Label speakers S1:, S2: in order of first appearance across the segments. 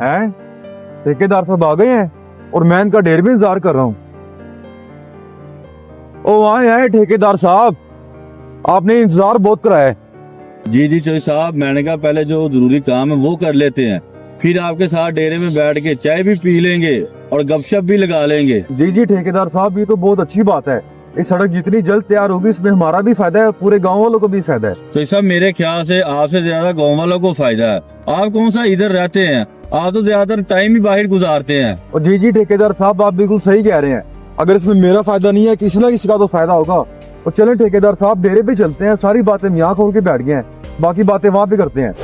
S1: हैं? ठेकेदार साहब आ गए हैं और मैं इनका ढेर भी इंतजार कर रहा हूँ। ओ आए आए ठेकेदार साहब, आपने इंतजार बहुत कराया है।
S2: जी जी चौधरी साहब, मैंने कहा पहले जो जरूरी काम है वो कर लेते हैं, फिर आपके साथ डेरे में बैठ के चाय भी पी लेंगे और गपशप भी लगा लेंगे।
S1: जी जी ठेकेदार साहब, ये तो बहुत अच्छी बात है। ये सड़क जितनी जल्द तैयार होगी इसमें हमारा भी फायदा है, पूरे गांव वालों को भी फायदा है।
S2: तो साहब मेरे ख्याल से आपसे ज्यादा गाँव वालों को फायदा है। आप कौन सा इधर रहते हैं, आप तो ज्यादातर टाइम ही बाहर गुजारते हैं।
S1: और जी जी ठेकेदार साहब, आप बिल्कुल सही कह रहे हैं। अगर इसमें मेरा फायदा नहीं है, किसी ना किसी का तो फायदा होगा। तो चलें ठेकेदार साहब, डेरे पे चलते हैं। सारी बातें यहाँ खोल के बैठ गए हैं, बाकी बातें वहाँ पे करते हैं।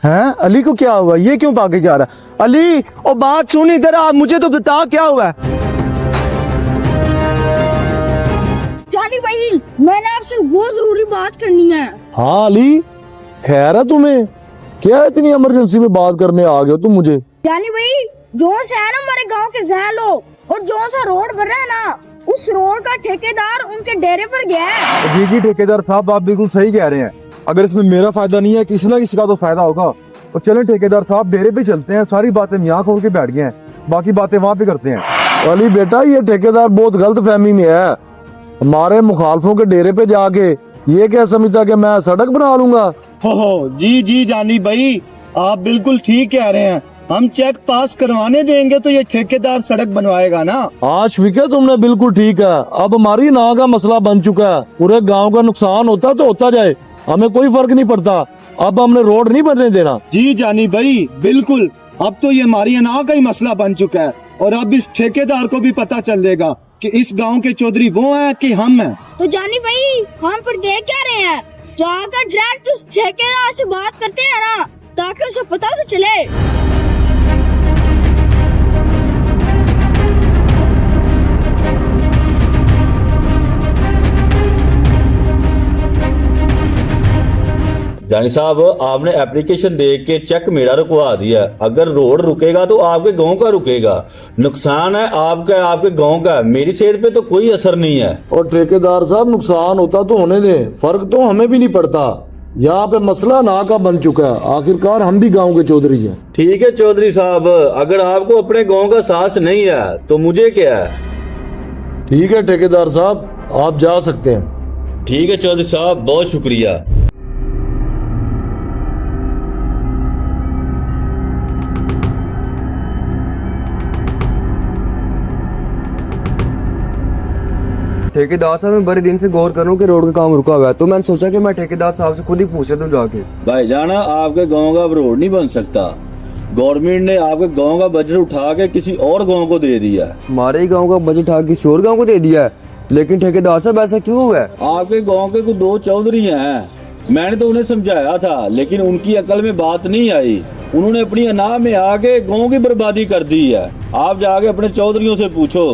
S3: हैं? अली को क्या हुआ? ये क्यों भागे जा रहा है? अली, और बात सुन इधर आ, मुझे तो बता क्या हुआ है?
S4: जानी भाई, मैंने आपसे बहुत जरूरी बात करनी है।
S3: हाँ अली, खैर है तुम्हें? क्या इतनी इमरजेंसी में बात करने आ गए हो तुम मुझे?
S4: जानी भाई, जो से है ना हमारे गांव के जहल लोग, और जो सा रोड बन रहा है ना, उस रोड का ठेकेदार उनके डेरे पर गया है।
S1: जी जी ठेकेदार साहब, आप बिल्कुल सही कह रहे हैं। अगर इसमें मेरा फायदा नहीं है, किसी ना किसी का तो फायदा होगा। तो चलें ठेकेदार साहब, डेरे पे चलते हैं। सारी बातें यहाँ खोल के बैठ गए हैं, बाकी बातें वहाँ पे करते हैं।
S3: अली बेटा, ये ठेकेदार बहुत गलत फहमी में है। हमारे मुखालफों के डेरे पे जाके ये क्या समझता कि मैं सड़क बना लूंगा?
S5: हो जी जी जानी भाई, आप बिल्कुल ठीक कह रहे हैं। हम चेक पास करवाने देंगे तो ये ठेकेदार सड़क बनवाएगा ना।
S3: हाँ शफीका, तुमने बिल्कुल ठीक है। अब हमारी ना का मसला बन चुका है। पूरे गांव का नुकसान होता तो होता जाए, हमें कोई फर्क नहीं पड़ता। अब हमने रोड नहीं बनने देना।
S5: जी जानी भाई, बिल्कुल। अब तो ये हमारी अना का ही मसला बन चुका है, और अब इस ठेकेदार को भी पता चल जाएगा कि इस गांव के चौधरी वो हैं कि हम हैं।
S4: तो जानी भाई, हम पर देख क्या रहे हैं? जाकर डायरेक्ट उस ठेकेदार से बात करते हैं ना, ताकि उसे पता तो चले।
S2: जानी साहब, आपने एप्लीकेशन देख के चेक मेरा रुकवा दिया। अगर रोड रुकेगा तो आपके गांव का रुकेगा। नुकसान है आपका, आपके गांव का, मेरी सेहत पे तो कोई असर नहीं है।
S3: और ठेकेदार साहब, नुकसान होता तो होने दे, फर्क तो हमें भी नहीं पड़ता। यहाँ पे मसला ना का बन चुका है। आखिरकार हम भी गांव के चौधरी हैं।
S2: ठीक है चौधरी साहब, अगर आपको अपने गांव का साहस नहीं है तो मुझे क्या है।
S3: ठीक है ठेकेदार साहब, आप जा सकते हैं।
S2: ठीक है चौधरी साहब, बहुत शुक्रिया।
S1: ठेकेदार साहब, मैं बड़े दिन से गौर कर रहा हूँ कि रोड का काम रुका हुआ है, तो मैंने सोचा कि मैं ठेकेदार साहब से खुद ही पूछे दूं जाके।
S2: भाई जाना, आपके गांव का अब रोड नहीं बन सकता। गवर्नमेंट ने आपके गांव का बजट उठा के किसी और गांव को दे दिया है।
S1: हमारे ही गाँव का बजट उठा किसी और गाँव को दे दिया है? लेकिन ठेकेदार साहब, ऐसा क्यों हुआ है?
S2: आपके गांव के कुछ दो चौधरी हैं, मैंने तो उन्हें समझाया था, लेकिन उनकी अकल में बात नहीं आई। उन्होंने अपनी अना में आके गांव की बर्बादी कर दी है। आप जाके अपने चौधरियों से पूछो।